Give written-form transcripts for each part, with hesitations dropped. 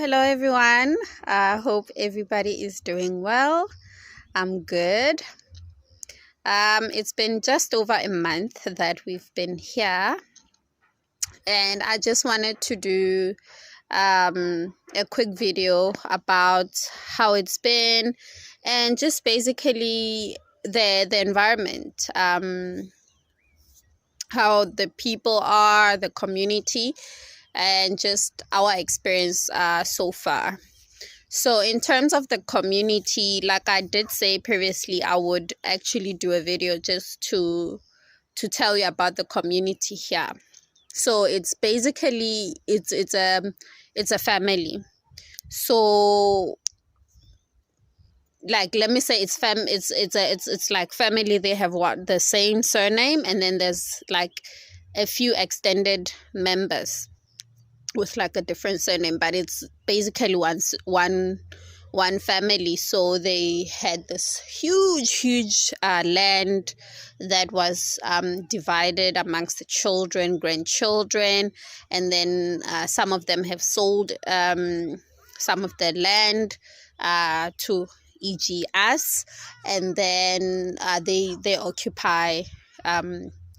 Hello everyone. Hope everybody is doing well. I'm good. It's been just over a month that we've been here, and I just wanted to do a quick video about how it's been and just basically the environment, how the people are, the community, and just our experience so far. So in terms of the community, like I did say previously, I would actually do a video just to tell you about the community here. So it's basically it's a family. So like, let me say it's like family. They have the same surname, and then there's like a few extended members with like a different surname, but it's basically one family. So they had this huge land that was divided amongst the children, grandchildren, and then some of them have sold some of the land to e.g. us, and then they occupy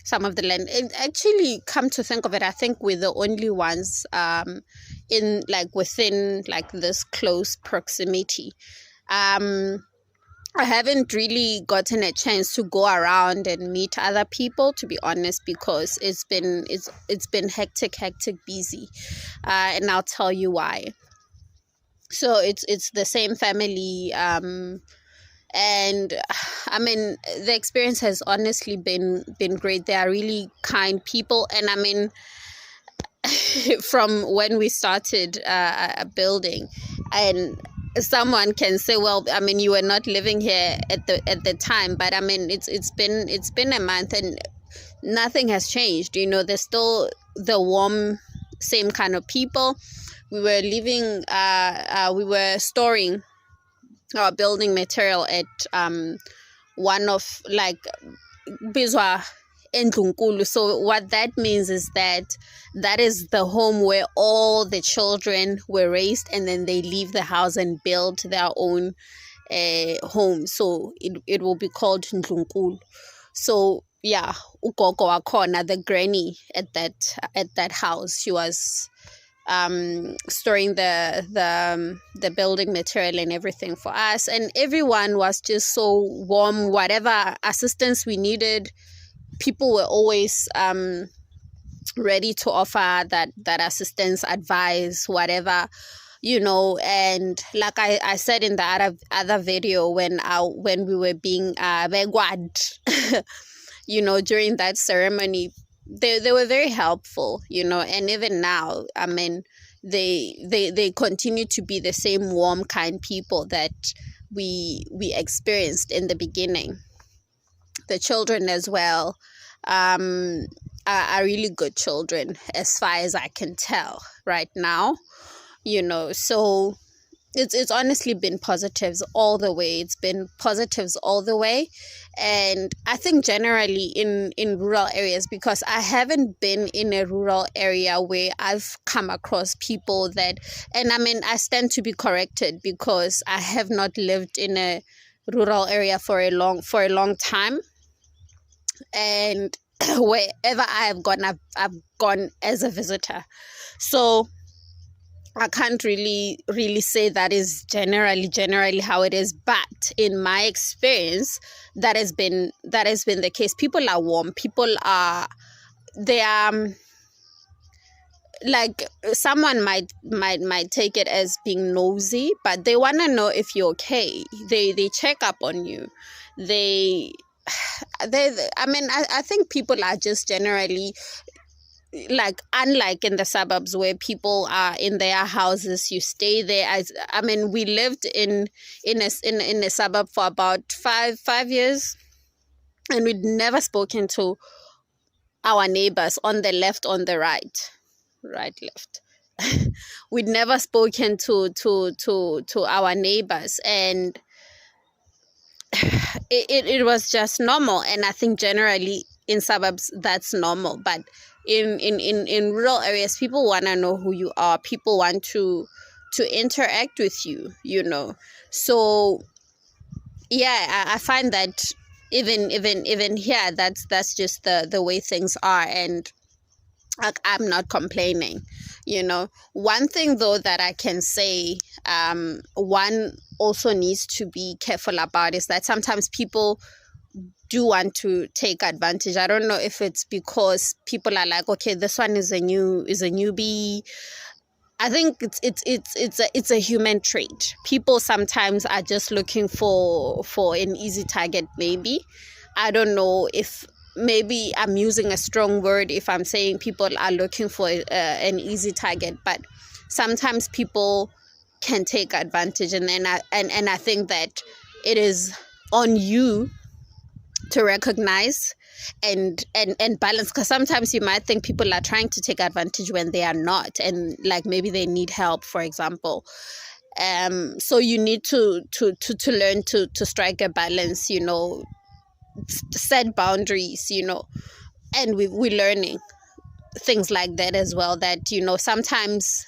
some of the land. And actually, come to think of it, I think we're the only ones in like within like this close proximity. I haven't really gotten a chance to go around and meet other people, to be honest, because it's been hectic busy, and I'll tell you why. So it's the same family, and I mean, the experience has honestly been great. They are really kind people, and I mean, from when we started building, and someone can say, well, I mean, you were not living here at the time, but I mean, it's been a month and nothing has changed. You know, there's still the warm, same kind of people. We were living, we were storing our building material at one of like Bizwa Endlunkulu. So what that means is that is the home where all the children were raised, and then they leave the house and build their own home. So it will be called Ndlunkulu. So yeah, ugogo wakhona, the granny at that house, she was storing the building material and everything for us, and everyone was just so warm. Whatever assistance we needed, people were always ready to offer that assistance, advice, whatever, you know. And like I said in the other video, when we were being begwad, you know, during that ceremony, they were very helpful, you know. And even now, I mean, they continue to be the same warm, kind people that we experienced in the beginning. The children as well are really good children, as far as I can tell right now, you know. So it's honestly been positives all the way. It's been positives all the way. And I think generally in rural areas, because I haven't been in a rural area where I've come across people that, and I mean, I stand to be corrected because I have not lived in a rural area for a long time. And wherever I have gone, I've gone as a visitor. So I can't really say that is generally how it is, but in my experience, that has been the case. People are warm. People are, they are, like, someone might take it as being nosy, but they want to know if you're okay. They check up on you. I mean, I think people are just generally, like, unlike in the suburbs where people are in their houses, you stay there. I mean, we lived in a suburb for about five years, and we'd never spoken to our neighbors on the left, on the right, left. We'd never spoken to our neighbors, and it was just normal. And I think generally in suburbs that's normal, but in rural areas, people want to know who you are. People want to to interact with you, so yeah, I find that even here, that's just the way things are, and I'm not complaining. One thing though that I can say, one also needs to be careful about, is that sometimes people do want to take advantage. I don't know if it's because people are like, okay, this one is a newbie. I think it's a human trait. People sometimes are just looking for an easy target. Maybe, I don't know if, maybe I'm using a strong word if I'm saying people are looking for an easy target, but sometimes people can take advantage, and I think that it is on you to recognize and balance, because sometimes you might think people are trying to take advantage when they are not, and like maybe they need help, for example. So you need to learn to strike a balance, set boundaries, and we're learning things like that as well, that sometimes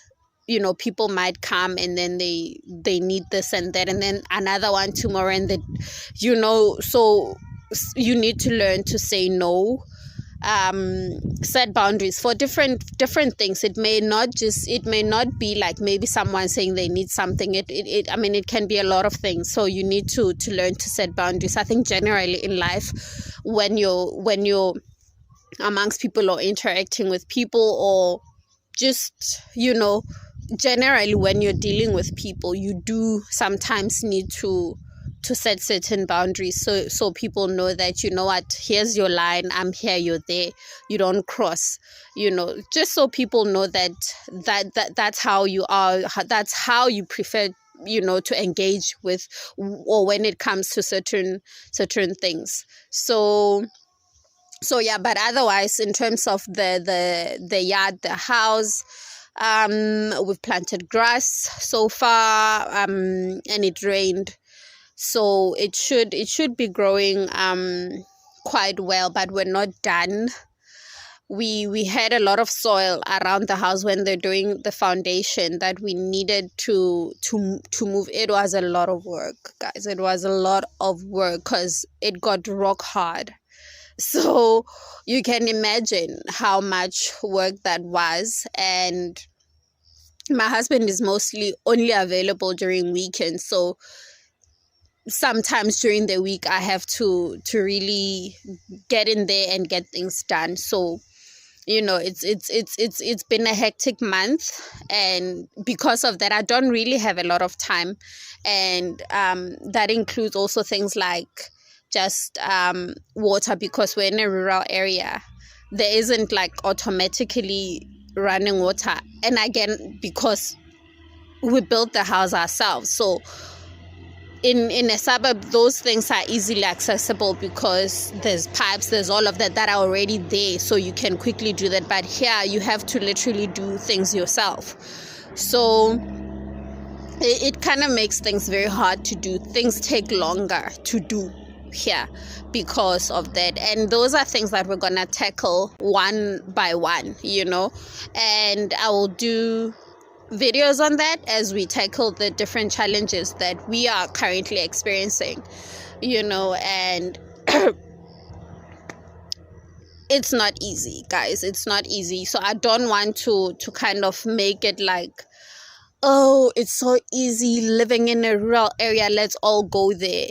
people might come and then they need this and that, and then another one tomorrow, and so you need to learn to say no, set boundaries for different things. It may not be like maybe someone saying they need something. It can be a lot of things, so you need to learn to set boundaries. I think generally in life, when you're amongst people or interacting with people, or just generally when you're dealing with people, you do sometimes need to set certain boundaries, so people know that, what, here's your line, I'm here, you're there, you don't cross, just so people know that's how you are, that's how you prefer to engage with, or when it comes to certain things. So yeah, but otherwise, in terms of the yard, the house, we've planted grass so far, and it rained, so it should be growing quite well, but we're not done. We had a lot of soil around the house when they're doing the foundation that we needed to move. It was a lot of work, guys. It was a lot of work because it got rock hard. So you can imagine how much work that was. And my husband is mostly only available during weekends. So sometimes during the week, I have to really get in there and get things done. So, it's been a hectic month. And because of that, I don't really have a lot of time. And that includes also things like just water, because we're in a rural area. There isn't like automatically running water, and again, because we built the house ourselves, so in a suburb, those things are easily accessible because there's pipes, there's all of that are already there, so you can quickly do that. But here you have to literally do things yourself, so it kind of makes things very hard to do. Things take longer to do here because of that, and those are things that we're gonna tackle one by one, and I will do videos on that as we tackle the different challenges that we are currently experiencing, and it's not easy, guys. It's not easy. So I don't want to kind of make it like, oh, it's so easy living in a rural area, let's all go there.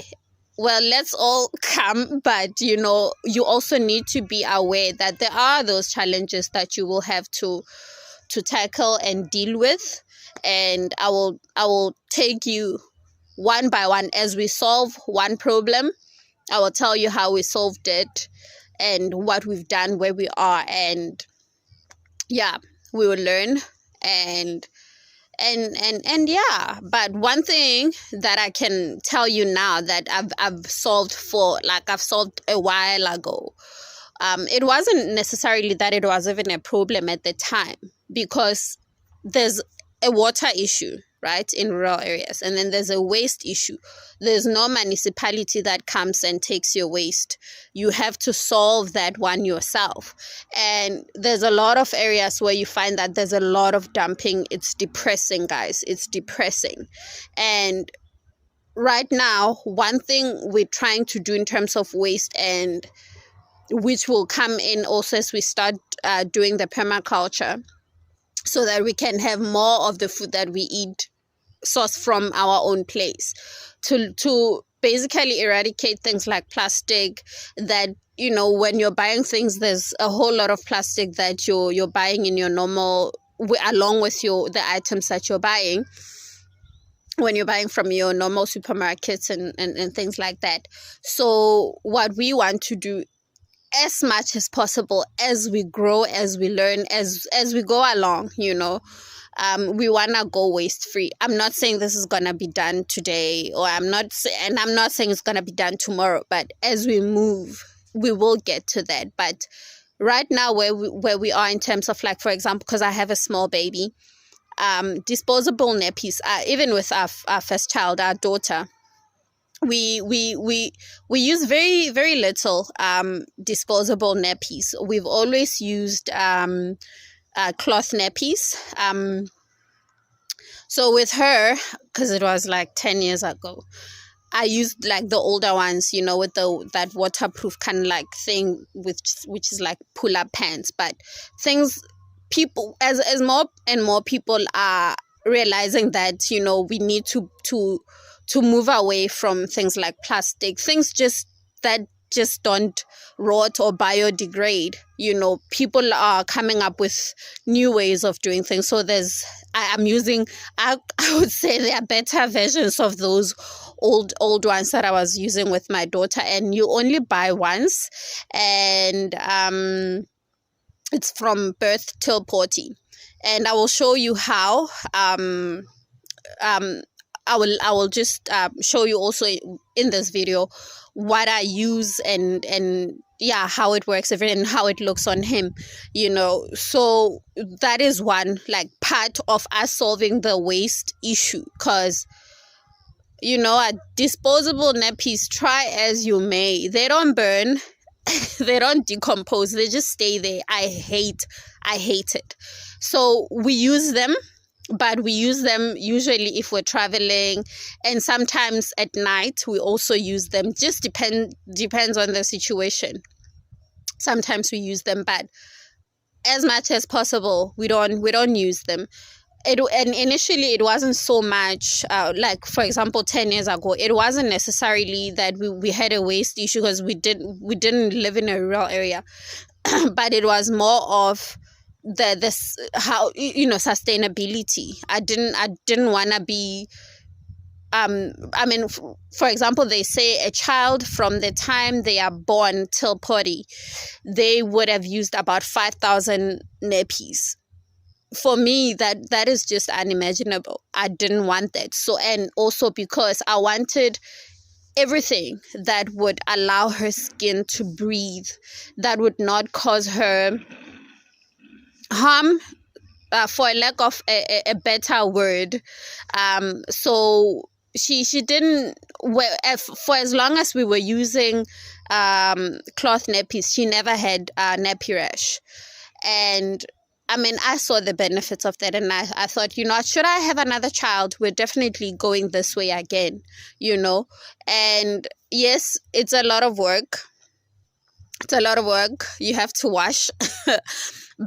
Well, let's all come, but you also need to be aware that there are those challenges that you will have to tackle and deal with, and I will take you one by one as we solve one problem. I will tell you how we solved it and what we've done, where we are, and yeah, we will learn and yeah. But one thing that I can tell you now that I've solved a while ago, it wasn't necessarily that it was even a problem at the time, because there's a water issue right, in rural areas. And then there's a waste issue. There's no municipality that comes and takes your waste. You have to solve that one yourself. And there's a lot of areas where you find that there's a lot of dumping. It's depressing, guys. It's depressing. And right now, one thing we're trying to do in terms of waste, and which will come in also as we start doing the permaculture, so that we can have more of the food that we eat sourced from our own place, to basically eradicate things like plastic, that, you know, when you're buying things, there's a whole lot of plastic that you're buying in your normal, along with the items that you're buying when you're buying from your normal supermarkets and things like that. So what we want to do, as much as possible, as we grow, as we learn, as we go along, you know, we want to go waste free. I'm not saying this is going to be done today, or I'm not saying it's going to be done tomorrow, but as we move, we will get to that. But right now, where we are in terms of, like, for example, because I have a small baby, disposable nappies, even with our first child, our daughter, we use very, very little disposable nappies. We've always used cloth nappies. So with her, because it was like 10 years ago, I used like the older ones, you know, with that waterproof kind of like thing, which is like pull-up pants. But people, as more and more people are realizing that, you know, we need to move away from things like plastic, things that just don't rot or biodegrade. You know, people are coming up with new ways of doing things. So I would say there are better versions of those old ones that I was using with my daughter, and you only buy once, and it's from birth till potty. And I will show you how. I will just show you also in this video what I use and yeah, how it works, and how it looks on him, you know. So that is one, like, part of us solving the waste issue, because, you know, disposable nappies, try as you may, they don't burn, they don't decompose, they just stay there. I hate it. So we use them, but we use them usually if we're traveling, and sometimes at night we also use them. Just depends on the situation. Sometimes we use them, but as much as possible, we don't use them. And initially it wasn't so much like, for example, 10 years ago, it wasn't necessarily that we had a waste issue, because we didn't live in a rural area. But it was more of this, how, you know, sustainability. I didn't want to be I mean, for example, they say a child, from the time they are born till potty, they would have used about 5,000 nappies. For me, that is just unimaginable. I didn't want that. So, and also because I wanted everything that would allow her skin to breathe, that would not cause her harm, for a lack of a better word. So she didn't, for as long as we were using cloth nappies, she never had nappy rash. And I mean, I saw the benefits of that, and I thought, you know, should I have another child, we're definitely going this way again, you know. And yes, it's a lot of work. You have to wash.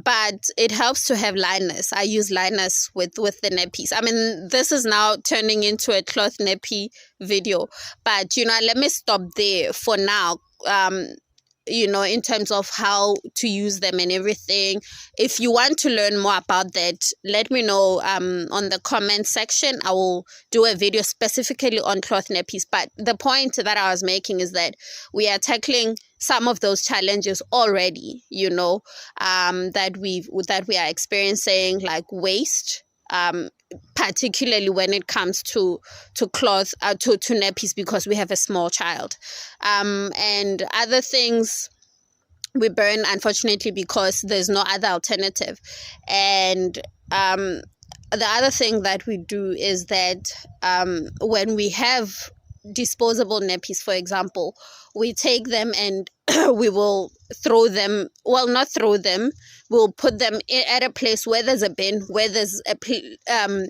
But it helps to have liners. I use liners with the nappies. I mean, this is now turning into a cloth nappy video. But, you know, let me stop there for now. You know, in terms of how to use them and everything. If you want to learn more about that, let me know on the comment section. I will do a video specifically on cloth nappies. But the point that I was making is that we are tackling some of those challenges already, you know, that we are experiencing, like waste, particularly when it comes to cloth, to nappies, because we have a small child, and other things we burn, unfortunately, because there's no other alternative. And the other thing that we do is that when we have disposable nappies, for example, we take them and we will throw them, well, not throw them, we'll put them at a place where there's a bin, where there's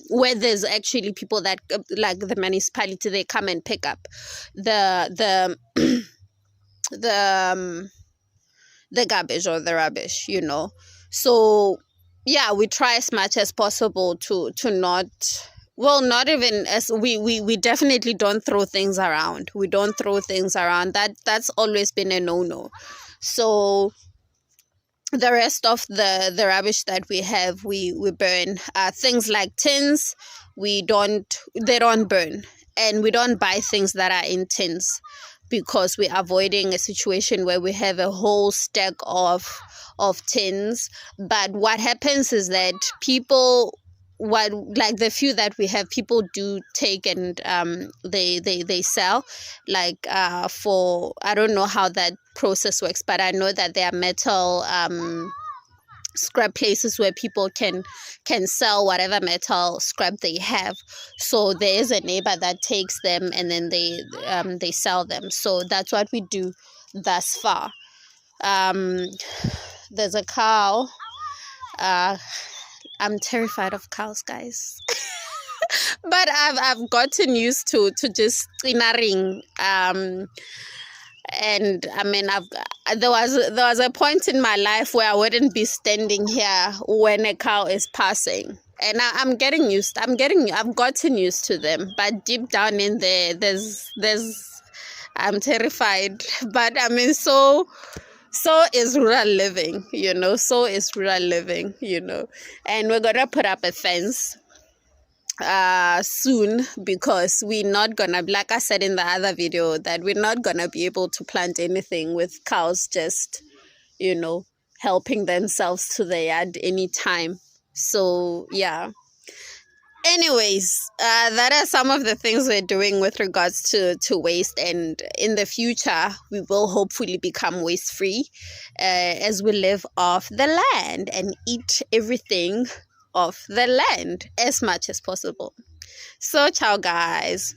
where there's actually people that like the municipality, they come and pick up the the the garbage or the rubbish, you know. So yeah, we try as much as possible to not, well, not even as we definitely don't throw things around. We don't throw things around. That's always been a no-no. So the rest of the rubbish that we have, we burn. Things like tins, they don't burn. And we don't buy things that are in tins, because we're avoiding a situation where we have a whole stack of tins. But what happens is that people, what, like the few that we have, people do take and they sell, like for, I don't know how that process works, but I know that there are metal scrap places where people can sell whatever metal scrap they have. So there is a neighbor that takes them and then they sell them. So that's what we do thus far. There's a cow. I'm terrified of cows, guys. But I've gotten used to just clearing. And I mean, there was a point in my life where I wouldn't be standing here when a cow is passing, and I've gotten used to them. But deep down in there's I'm terrified. But I mean, so is rural living, you know. So is rural living, you know. And we're gonna put up a fence soon, because we're not gonna, like I said in the other video, that we're not gonna be able to plant anything with cows just, you know, helping themselves to the yard anytime. So yeah, anyways, that are some of the things we're doing with regards to waste. And in the future, we will hopefully become waste free as we live off the land and eat everything of the land as much as possible. So ciao, guys.